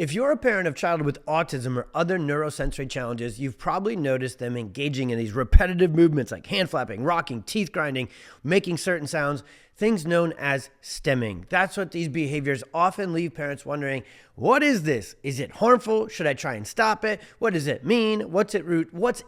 If you're a parent of a child with autism or other neurosensory challenges, you've probably noticed them engaging in these repetitive movements like hand flapping, rocking, teeth grinding, making certain sounds, things known as stimming. That's what these behaviors often leave parents wondering, what is this? Is it harmful? Should I try and stop it? What does it mean? What's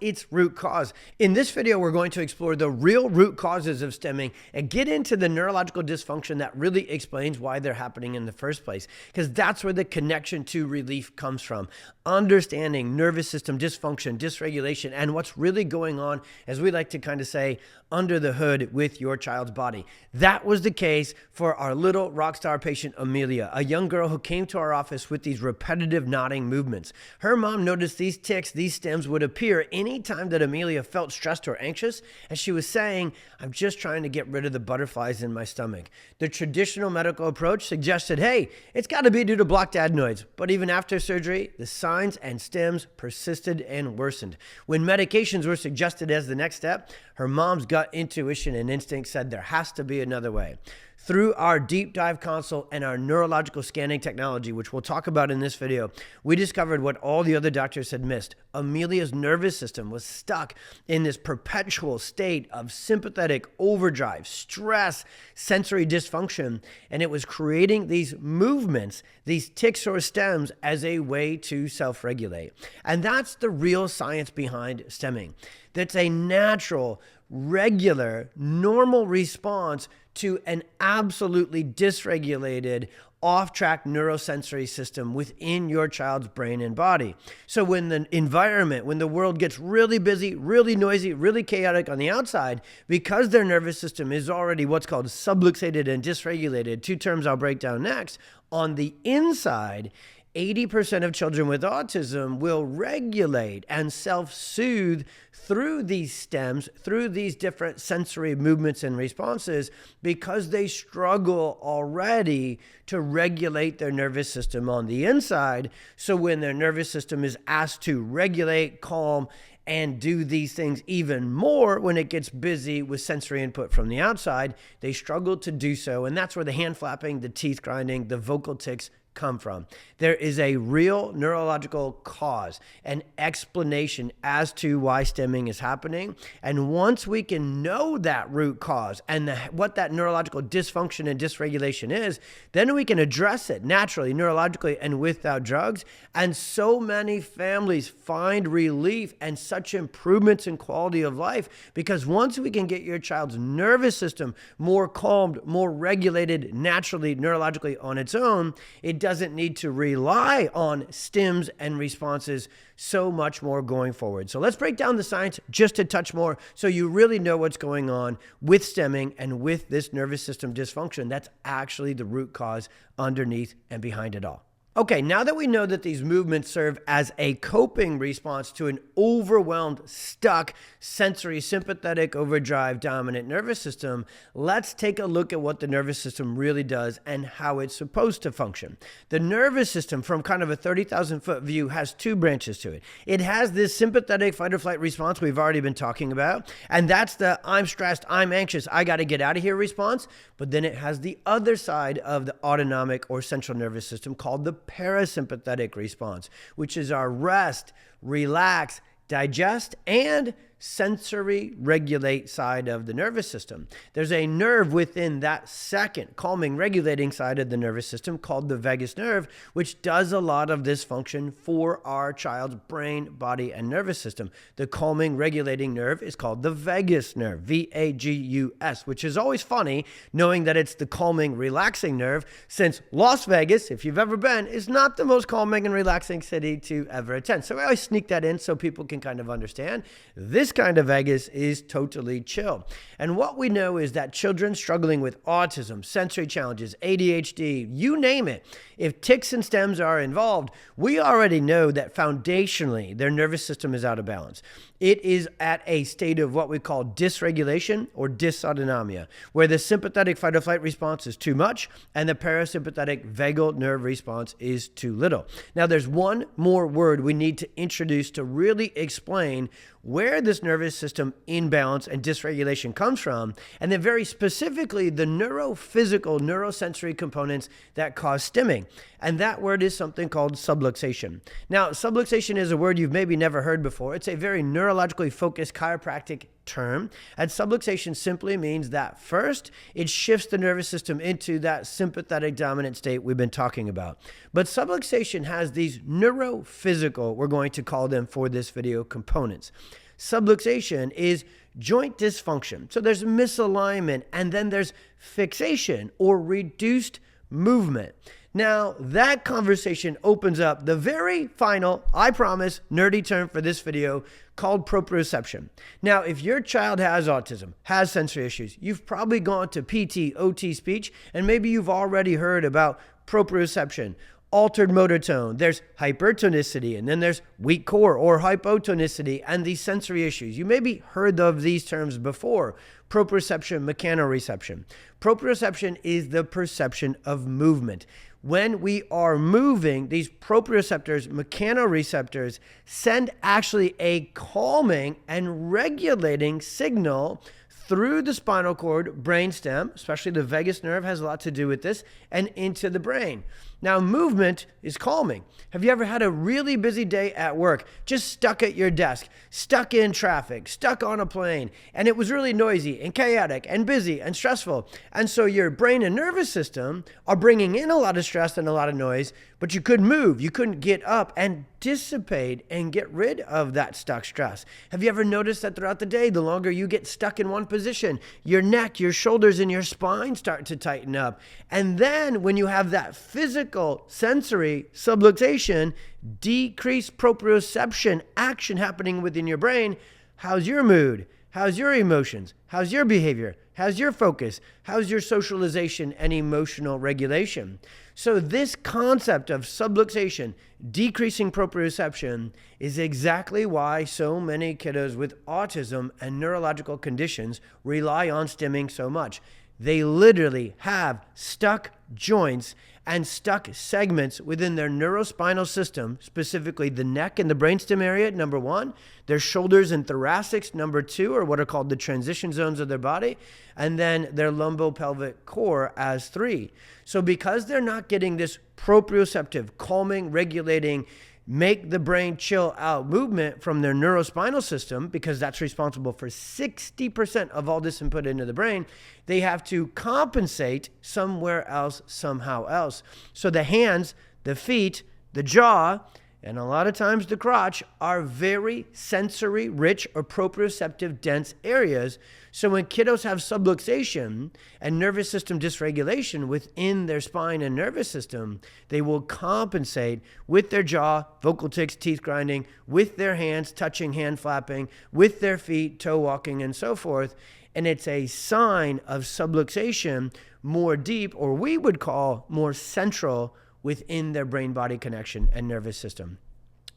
its root cause? In this video, we're going to explore the real root causes of stimming and get into the neurological dysfunction that really explains why they're happening in the first place, because that's where the connection to relief comes from. Understanding nervous system dysfunction, dysregulation, and what's really going on, as we like to kind of say, under the hood with your child's body. That was the case for our little rock star patient, Amelia, a young girl who came to our office with these repetitive nodding movements. Her mom noticed these tics, these stims would appear anytime that Amelia felt stressed or anxious, and she was saying, I'm just trying to get rid of the butterflies in my stomach. The traditional medical approach suggested, hey, it's got to be due to blocked adenoids. But even after surgery, the signs and stims persisted and worsened. When medications were suggested as the next step, her mom's gut intuition and instinct said there has to be another way. Through our deep dive consult and our neurological scanning technology, which we'll talk about in this video, we discovered what all the other doctors had missed. Amelia's nervous system was stuck in this perpetual state of sympathetic overdrive, stress, sensory dysfunction, and it was creating these movements, these tics or stems, as a way to self-regulate. And that's the real science behind stimming. That's a natural, regular, normal response to an absolutely dysregulated, off-track neurosensory system within your child's brain and body. So when the environment, when the world gets really busy, really noisy, really chaotic on the outside, because their nervous system is already what's called subluxated and dysregulated, two terms I'll break down next, on the inside, 80% of children with autism will regulate and self-soothe through these stems, through these different sensory movements and responses, because they struggle already to regulate their nervous system on the inside. So when their nervous system is asked to regulate, calm, and do these things even more when it gets busy with sensory input from the outside, they struggle to do so. And that's where the hand flapping, the teeth grinding, the vocal tics come from. There is a real neurological cause, an explanation as to why stimming is happening. And once we can know that root cause and what that neurological dysfunction and dysregulation is, then we can address it naturally, neurologically, and without drugs. And so many families find relief and such improvements in quality of life, because once we can get your child's nervous system more calmed, more regulated naturally, neurologically on its own, it doesn't need to rely on stims and responses so much more going forward. So let's break down the science just a touch more so you really know what's going on with stimming and with this nervous system dysfunction. That's actually the root cause underneath and behind it all. Okay, now that we know that these movements serve as a coping response to an overwhelmed, stuck, sensory, sympathetic, overdrive, dominant nervous system, let's take a look at what the nervous system really does and how it's supposed to function. The nervous system, from kind of a 30,000-foot view, has two branches to it. It has this sympathetic fight or flight response we've already been talking about, and that's the I'm stressed, I'm anxious, I got to get out of here response. But then it has the other side of the autonomic or central nervous system called the parasympathetic response, which is our rest, relax, digest, and sensory regulate side of the nervous system. There's a nerve within that second calming regulating side of the nervous system called the vagus nerve, which does a lot of this function for our child's brain, body, and nervous system. The calming regulating nerve is called the vagus nerve, V-A-G-U-S, which is always funny knowing that it's the calming relaxing nerve, since Las Vegas, if you've ever been, is not the most calming and relaxing city to ever attend. So I always sneak that in so people can kind of understand. This kind of vagus is totally chill. And what we know is that children struggling with autism, sensory challenges, ADHD, you name it, if tics and stems are involved, we already know that foundationally their nervous system is out of balance. It is at a state of what we call dysregulation or dysautonomia, where the sympathetic fight or flight response is too much and the parasympathetic vagal nerve response is too little. Now, there's one more word we need to introduce to really explain where this nervous system imbalance and dysregulation comes from, and then very specifically the neurophysical, neurosensory components that cause stimming. And that word is something called subluxation. Now, subluxation is a word you've maybe never heard before. It's a very neurologically focused chiropractic term, and subluxation simply means that first, it shifts the nervous system into that sympathetic dominant state we've been talking about. But subluxation has these neurophysical, we're going to call them for this video, components. Subluxation is joint dysfunction. So there's misalignment, and then there's fixation or reduced movement. Now, that conversation opens up the very final, I promise, nerdy term for this video called proprioception. Now, if your child has autism, has sensory issues, you've probably gone to PT, OT speech, and maybe you've already heard about proprioception, altered motor tone, there's hypertonicity, and then there's weak core or hypotonicity, and these sensory issues. You maybe heard of these terms before: proprioception, mechanoreception. Proprioception is the perception of movement. When we are moving, these proprioceptors, mechanoreceptors, send actually a calming and regulating signal through the spinal cord, brainstem, especially the vagus nerve has a lot to do with this, and into the brain. Now, movement is calming. Have you ever had a really busy day at work, just stuck at your desk, stuck in traffic, stuck on a plane, and it was really noisy and chaotic and busy and stressful? And so your brain and nervous system are bringing in a lot of stress and a lot of noise, but you couldn't move. You couldn't get up and dissipate and get rid of that stuck stress. Have you ever noticed that throughout the day, the longer you get stuck in one position, your neck, your shoulders, and your spine start to tighten up? And then when you have that physical sensory subluxation, decreased proprioception action happening within your brain, how's your mood? How's your emotions? How's your behavior? How's your focus? How's your socialization and emotional regulation? So this concept of subluxation, decreasing proprioception, is exactly why so many kiddos with autism and neurological conditions rely on stimming so much. They literally have stuck joints and stuck segments within their neurospinal system, specifically the neck and the brainstem area, number one, their shoulders and thoracics, number two, or what are called the transition zones of their body, and then their lumbopelvic core as three. So because they're not getting this proprioceptive, calming, regulating, make the brain chill out movement from their neurospinal system, because that's responsible for 60% of all this input into the brain, they have to compensate somewhere else, somehow else. So the hands, the feet, the jaw, and a lot of times the crotch are very sensory rich or proprioceptive dense areas. So when kiddos have subluxation and nervous system dysregulation within their spine and nervous system, they will compensate with their jaw, vocal tics, teeth grinding, with their hands, touching, hand flapping, with their feet, toe walking, and so forth. And it's a sign of subluxation more deep, or we would call more central, within their brain-body connection and nervous system.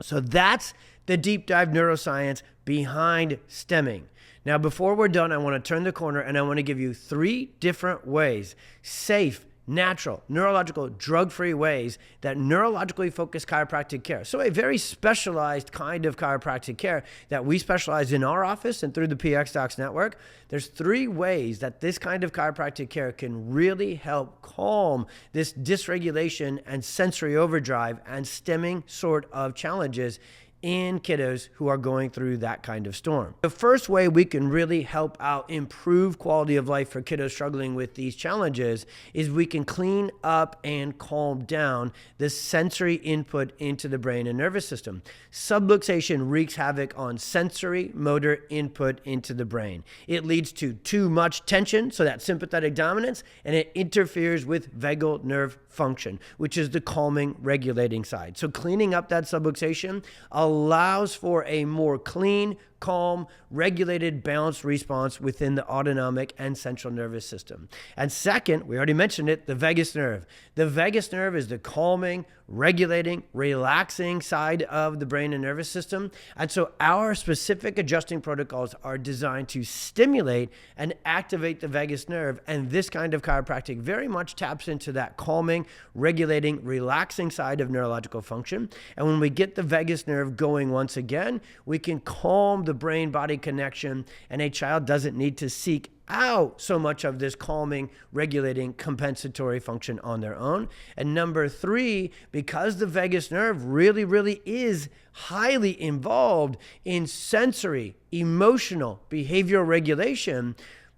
So that's the deep dive neuroscience behind stimming. Now, before we're done, I want to turn the corner and I want to give you 3 different ways, safe, natural, neurological, drug-free ways that neurologically focused chiropractic care. So a very specialized kind of chiropractic care that we specialize in our office and through the pxdocs network. There's 3 ways that this kind of chiropractic care can really help calm this dysregulation and sensory overdrive and stimming sort of challenges in kiddos who are going through that kind of storm. The first way we can really help out improve quality of life for kiddos struggling with these challenges is we can clean up and calm down the sensory input into the brain and nervous system. Subluxation wreaks havoc on sensory motor input into the brain. It leads to too much tension, so that sympathetic dominance, and it interferes with vagal nerve function, which is the calming, regulating side. So cleaning up that subluxation allows for a more clean, calm, regulated, balanced response within the autonomic and central nervous system. And second, we already mentioned it, the vagus nerve. The vagus nerve is the calming, regulating, relaxing side of the brain and nervous system. And so our specific adjusting protocols are designed to stimulate and activate the vagus nerve. And this kind of chiropractic very much taps into that calming, regulating, relaxing side of neurological function. And when we get the vagus nerve going once again, we can calm the brain-body connection, and a child doesn't need to seek out so much of this calming, regulating, compensatory function on their own. And number three, because the vagus nerve really is highly involved in sensory, emotional, behavioral regulation,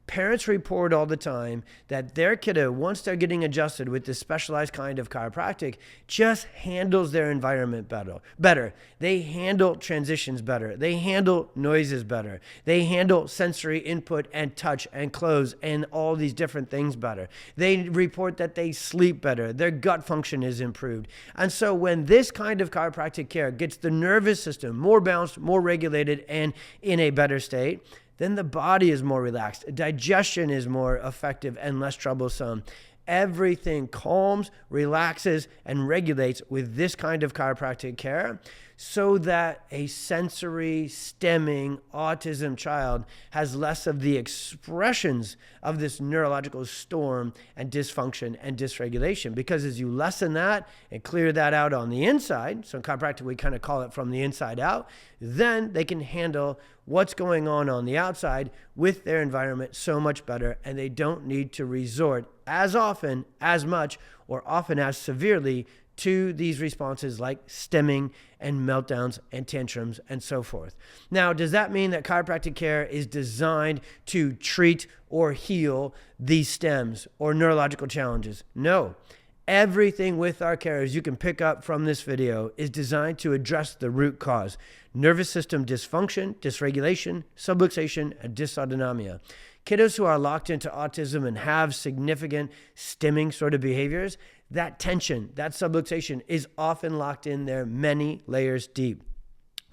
parents report all the time that their kiddo, once they're getting adjusted with this specialized kind of chiropractic, just handles their environment better. They handle transitions better. They handle noises better. They handle sensory input and touch and close and all these different things better. They report that they sleep better. Their gut function is improved. And so when this kind of chiropractic care gets the nervous system more balanced, more regulated, and in a better state, then the body is more relaxed. Digestion is more effective and less troublesome. Everything calms, relaxes, and regulates with this kind of chiropractic care so that a sensory, stemming autism child has less of the expressions of this neurological storm and dysfunction and dysregulation. Because as you lessen that and clear that out on the inside, so in chiropractic we kind of call it from the inside out, then they can handle what's going on the outside with their environment so much better, and they don't need to resort as often, as much, or often as severely to these responses like stemming and meltdowns and tantrums and so forth. Now, does that mean that chiropractic care is designed to treat or heal these stems or neurological challenges? No. Everything with our care, as you can pick up from this video, is designed to address the root cause: nervous system dysfunction, dysregulation, subluxation, and dysautonomia. Kiddos who are locked into autism and have significant stemming sort of behaviors, that tension, that subluxation is often locked in there many layers deep.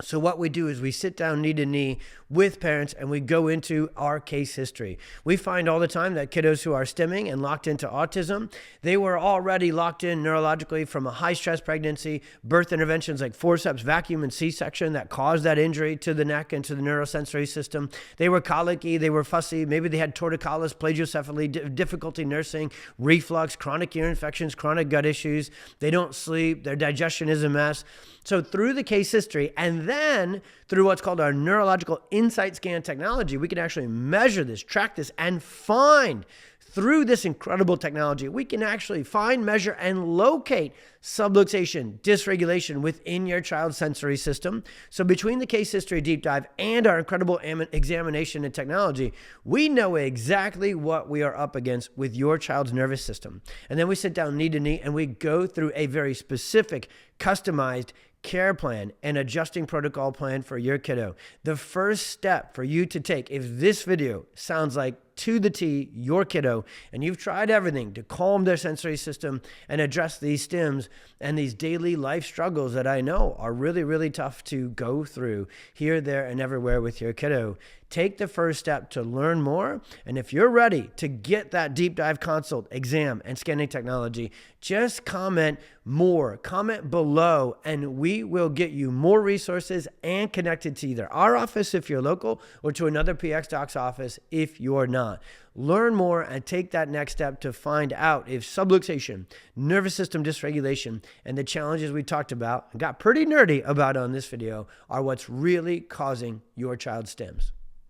So what we do is we sit down knee to knee with parents and we go into our case history. We find all the time that kiddos who are stemming and locked into autism, they were already locked in neurologically from a high stress pregnancy, birth interventions like forceps, vacuum, and C-section that caused that injury to the neck and to the neurosensory system. They were colicky, they were fussy, maybe they had torticollis, plagiocephaly, difficulty nursing, reflux, chronic ear infections, chronic gut issues. They don't sleep, their digestion is a mess. So through the case history and then through what's called our neurological insight scan technology, we can actually measure this, track this, and find through this incredible technology, we can actually find, measure, and locate subluxation, dysregulation within your child's sensory system. So between the case history deep dive and our incredible examination and technology, we know exactly what we are up against with your child's nervous system. And then we sit down knee to knee and we go through a very specific, customized care plan and adjusting protocol plan for your kiddo. The first step for you to take, if this video sounds like to the T, your kiddo, and you've tried everything to calm their sensory system and address these stems and these daily life struggles that I know are really tough to go through here, there, and everywhere with your kiddo, take the first step to learn more. And if you're ready to get that deep dive consult, exam, and scanning technology, just comment more, comment below, and we will get you more resources and connected to either our office if you're local or to another pxdocs office if you're not. Learn more and take that next step to find out if subluxation, nervous system dysregulation, and the challenges we talked about and got pretty nerdy about on this video are what's really causing your child's stems.